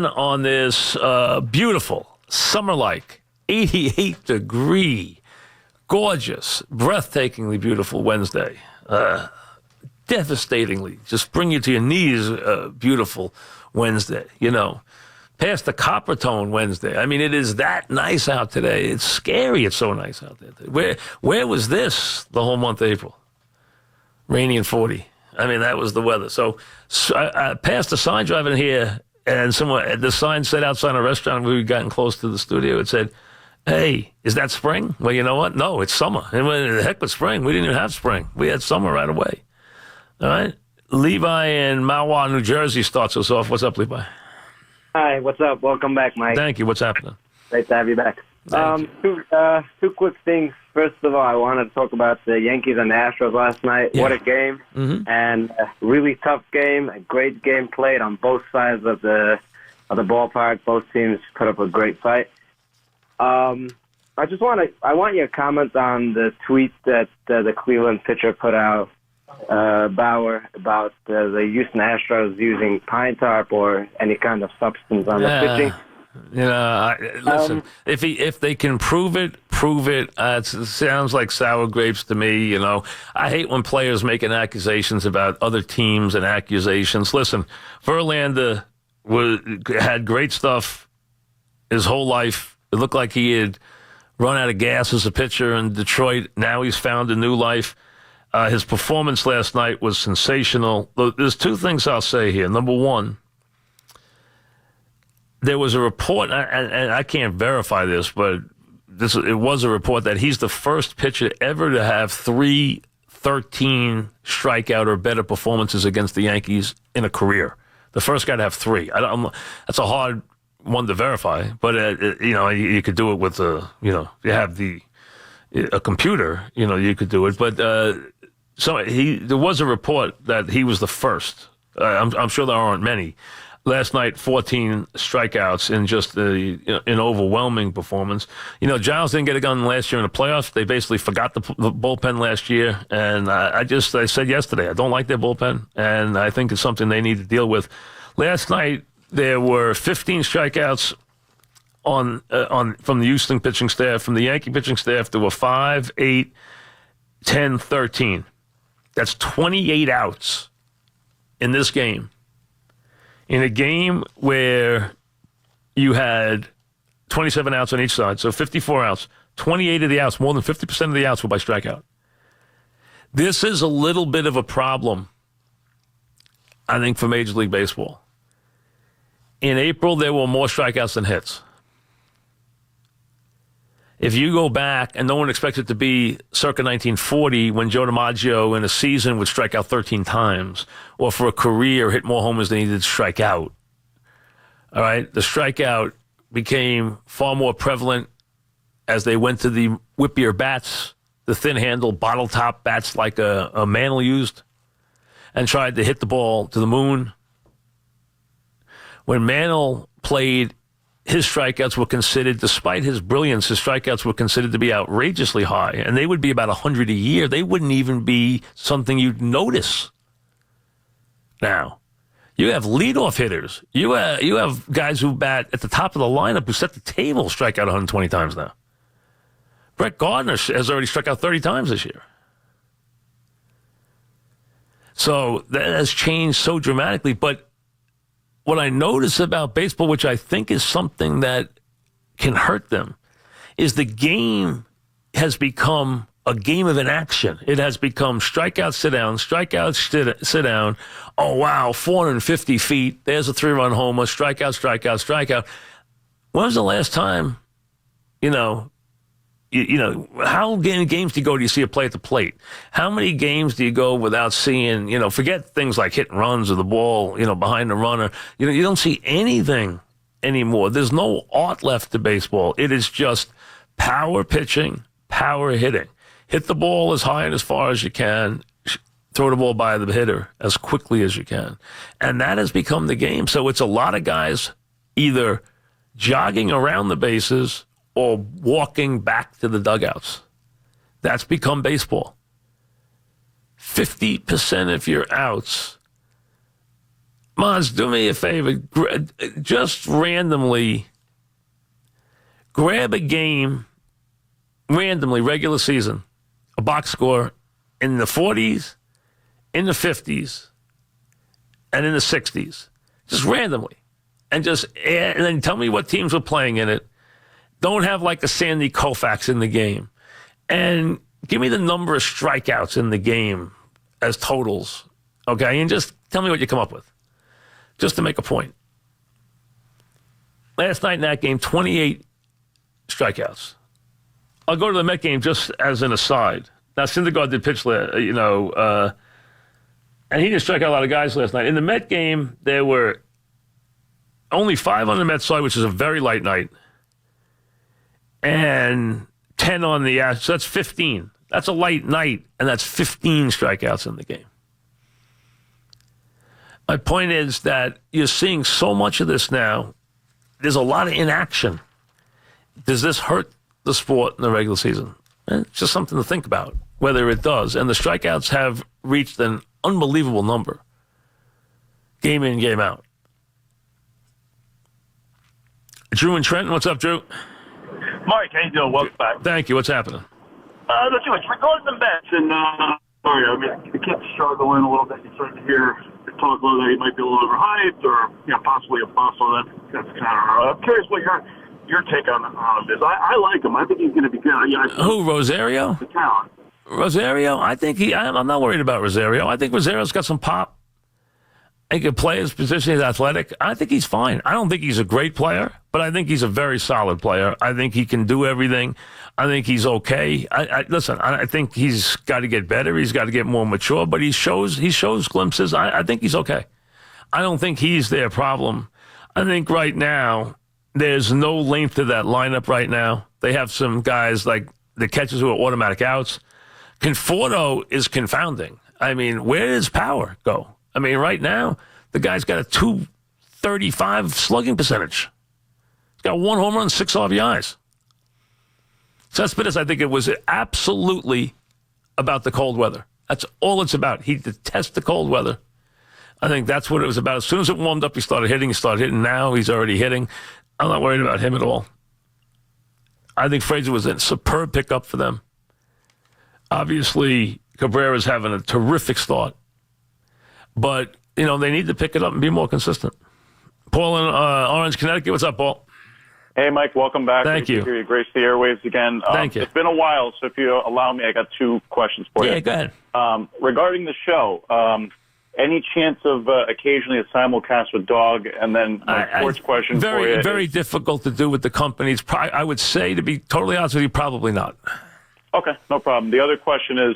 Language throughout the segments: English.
sun on this beautiful, summer-like, 88-degree, gorgeous, breathtakingly beautiful Wednesday. Devastatingly, just bring you to your knees, beautiful Wednesday, past the copper tone Wednesday. I mean, it is that nice out today. It's scary. It's so nice out there today. Where was this the whole month of April? Rainy and 40. I mean, that was the weather. So I passed a sign driving here, and the sign said outside a restaurant we had gotten close to the studio. It said, "Hey, is that spring?" Well, you know what? No, it's summer. And the heck with spring. We didn't even have spring. We had summer right away. All right. Levi in Mahwah, New Jersey starts us off. What's up, Levi? Hi, what's up? Welcome back, Mike. Thank you. What's happening? Great to have you back. Two quick things. First of all, I wanted to talk about the Yankees and the Astros last night. Yeah. What a game. Mm-hmm. And a really tough game, a great game played on both sides of the ballpark. Both teams put up a great fight. I want your comments on the tweet that the Cleveland pitcher put out, Bauer, about the Houston Astros using pine tar or any kind of substance on the pitching. Listen, if they can prove it, prove it. It sounds like sour grapes to me. I hate when players making accusations about other teams and accusations. Listen, Verlander had great stuff his whole life. It looked like he had run out of gas as a pitcher in Detroit. Now he's found a new life. His performance last night was sensational. There's two things I'll say here. Number one, there was a report, and I can't verify this, but it was a report that he's the first pitcher ever to have 13 strikeout or better performances against the Yankees in a career. The first guy to have 3. That's a hard one to verify, but you could do it with you have a computer, you could do it, but there was a report that he was the first. I'm sure there aren't many. Last night, 14 strikeouts in just an overwhelming performance. Giles didn't get a gun last year in the playoffs. They basically forgot the bullpen last year, and I said yesterday, I don't like their bullpen, and I think it's something they need to deal with. Last night, there were 15 strikeouts from the Houston pitching staff. From the Yankee pitching staff, there were 5, 8, 10, 13. That's 28 outs in this game. In a game where you had 27 outs on each side, so 54 outs, 28 of the outs, more than 50% of the outs were by strikeout. This is a little bit of a problem, I think, for Major League Baseball. In April, there were more strikeouts than hits. If you go back, and no one expects it to be circa 1940 when Joe DiMaggio in a season would strike out 13 times, or for a career hit more homers than he did strike out. All right? The strikeout became far more prevalent as they went to the whippier bats, the thin-handle, bottle-top bats like a Mantle used, and tried to hit the ball to the moon. When Mantle played, his strikeouts were considered, despite his brilliance, his strikeouts were considered to be outrageously high, and they would be about 100 a year. They wouldn't even be something you'd notice. Now, you have leadoff hitters. You have guys who bat at the top of the lineup who set the table strike out 120 times now. Brett Gardner has already struck out 30 times this year. So that has changed so dramatically, but what I notice about baseball, which I think is something that can hurt them, is the game has become a game of inaction. It has become strikeout, sit down, strikeout, sit down. Oh, wow, 450 feet. There's a 3-run homer, strikeout, strikeout, strikeout. When was the last time, how many games do you see a play at the plate? How many games do you go without seeing, forget things like hit and runs or the ball, behind the runner. You don't see anything anymore. There's no art left to baseball. It is just power pitching, power hitting. Hit the ball as high and as far as you can. Throw the ball by the hitter as quickly as you can. And that has become the game. So it's a lot of guys either jogging around the bases or walking back to the dugouts. That's become baseball. 50% of your outs Mons, do me a favor. Just randomly grab a game, randomly, regular season, a box score in the 40s, in the 50s, and in the 60s. Just randomly. And then tell me what teams were playing in it. Don't have like a Sandy Koufax in the game. And give me the number of strikeouts in the game as totals. Okay? And just tell me what you come up with. Just to make a point. Last night in that game, 28 strikeouts. I'll go to the Met game just as an aside. Now, Syndergaard did pitch, and he didn't strike out a lot of guys last night. In the Met game, there were only 5 on the Met side, which is a very light night, and 10 on the Astros. So that's 15. That's a light night, and that's 15 strikeouts in the game. My point is that you're seeing so much of this now. There's a lot of inaction. Does this hurt the sport in the regular season? It's just something to think about, whether it does. And the strikeouts have reached an unbelievable number, game in, game out. Drew and Trenton, what's up, Drew? Mike, how you doing? Welcome back. Thank you. What's happening? Not too much. Regarding the Mets, and sorry, I mean, the kid's struggling a little bit. You're starting to hear talk about that he might be a little overhyped or possibly a bust. So that's kind of. I'm curious what your take on him is. I like him. I think he's going to be good. Who, Rosario? The talent. Rosario? I think I'm not worried about Rosario. I think Rosario's got some pop. He can play his position. He's athletic. I think he's fine. I don't think he's a great player, but I think he's a very solid player. I think he can do everything. I think he's okay. Listen, I think he's got to get better. He's got to get more mature, but he shows glimpses. I think he's okay. I don't think he's their problem. I think right now there's no length to that lineup right now. They have some guys like the catchers who are automatic outs. Conforto is confounding. I mean, where does power go? I mean, right now, the guy's got a .235 slugging percentage. He's got 1 home run, 6 RBIs. Cespedes, I think it was absolutely about the cold weather. That's all it's about. He detests the cold weather. I think that's what it was about. As soon as it warmed up, he started hitting. Now he's already hitting. I'm not worried about him at all. I think Fraser was a superb pickup for them. Obviously, Cabrera's having a terrific start. But, they need to pick it up and be more consistent. Paul in Orange, Connecticut. What's up, Paul? Hey, Mike. Welcome back. Thank you. You grace the airwaves again. Thank you. It's been a while, so if you allow me, I got 2 questions for you. Yeah, go ahead. Regarding the show, any chance of occasionally a simulcast with Dog? And then my sports question for you. Very difficult to do with the companies. I would say, to be totally honest with you, probably not. Okay, no problem. The other question is,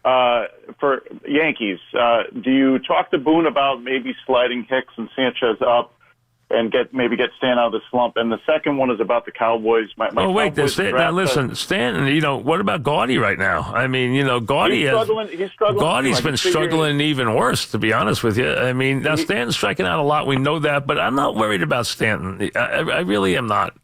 for Yankees, do you talk to Boone about maybe sliding Hicks and Sanchez up and get Stan out of the slump? And the second one is about the Cowboys. Listen, Stanton, what about Gaudy right now? I mean, Gaudy he's struggling. Gaudy's been struggling even worse, to be honest with you. I mean, now Stanton's striking out a lot. We know that, but I'm not worried about Stanton. I really am not.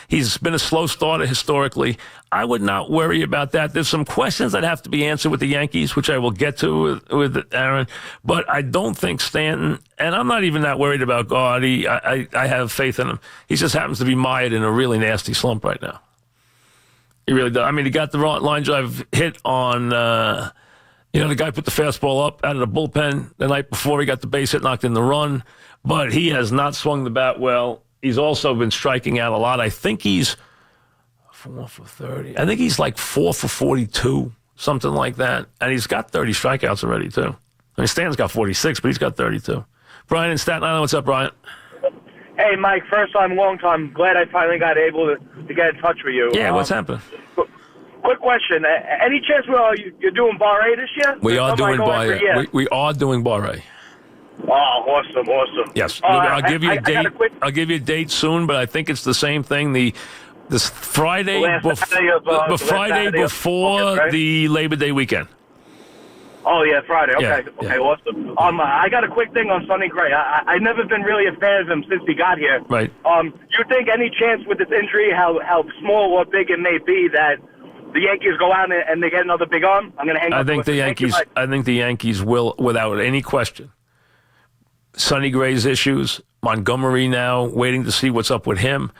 He's been a slow starter historically. I would not worry about that. There's some questions that have to be answered with the Yankees, which I will get to with Aaron. But I don't think Stanton, and I'm not even that worried about Gaudy. I have faith in him. He just happens to be mired in a really nasty slump right now. He really does. I mean, he got the line drive hit on, the guy put the fastball up out of the bullpen the night before. He got the base hit, knocked in the run. But he has not swung the bat well. He's also been striking out a lot. I think he's 4 for 30. I think he's like 4 for 42, something like that. And he's got 30 strikeouts already, too. I mean, Stan's got 46, but he's got 32. Brian in Staten Island, what's up, Brian? Hey, Mike, first time, long time. Glad I finally got able to get in touch with you. Yeah, what's happening? Quick question. Any chance you're doing Bar A this year? We are doing Bar A. We are doing Bar A. Oh, awesome. Yes. I'll give you a date. I'll give you a date soon, but I think it's the same thing. This Friday, Friday before the Labor Day weekend. Oh, yeah, Friday. Okay, yeah. Okay, awesome. I got a quick thing on Sonny Gray. I've never been really a fan of him since he got here. Right. You think any chance with this injury, how small or big it may be, that the Yankees go out and they get another big arm? I'm going to hang up. I think the Yankees will, without any question. Sonny Gray's issues. Montgomery now waiting to see what's up with him.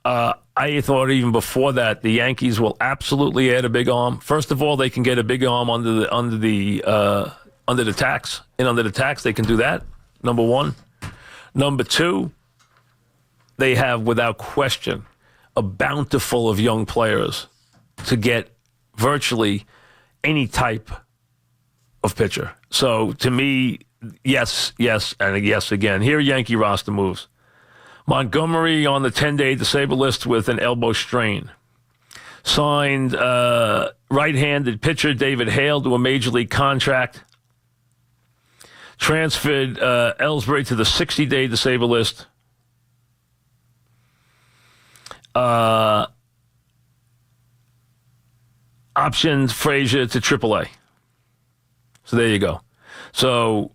I thought even before that the Yankees will absolutely add a big arm. First of all, they can get a big arm under the tax. And under the tax, they can do that. Number one. Number two, they have without question a bountiful of young players to get virtually any type of pitcher. So to me, yes, and a yes again. Here, Yankee roster moves. Montgomery on the 10-day disabled list with an elbow strain. Signed right-handed pitcher David Hale to a major league contract. Transferred Ellsbury to the 60-day disabled list. Optioned Frazier to AAA. So there you go. So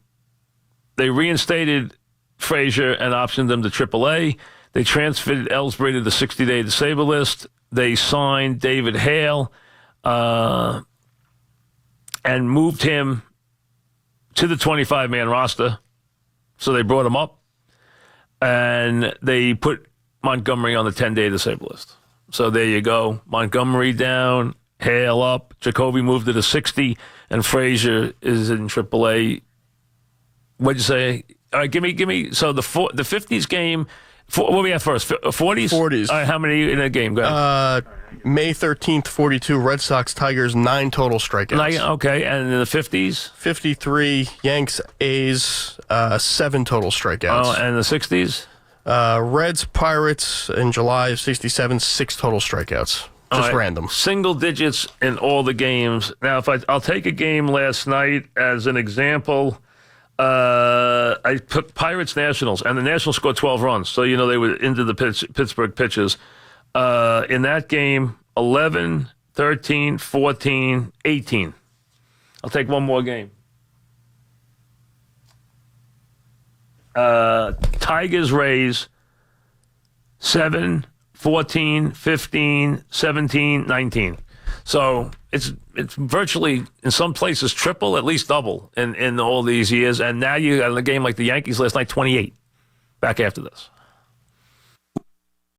they reinstated Frazier and optioned them to AAA. They transferred Ellsbury to the 60-day disabled list. They signed David Hale and moved him to the 25-man roster. So they brought him up, and they put Montgomery on the 10-day disabled list. So there you go. Montgomery down, Hale up, Jacoby moved to the 60, and Frazier is in AAA. What'd you say? All right, give me. So the 50s game. What do we have first? 40s? 40s. All right, how many in a game? Go ahead. May 13th, 42, Red Sox, Tigers, 9 total strikeouts. Okay, and in the 50s? 53, Yanks, A's, 7 total strikeouts. Oh, and the 60s? Reds, Pirates in July of 67, 6 total strikeouts. Just random. Single digits in all the games. Now, if I'll take a game last night as an example. I took Pirates Nationals, and the Nationals scored 12 runs. So, they were into the Pittsburgh pitches. In that game, 11, 13, 14, 18. I'll take one more game. Tigers, Rays, 7, 14, 15, 17, 19. So it's virtually, in some places, triple, at least double in all these years. And now you got a game like the Yankees last night, 28, back after this.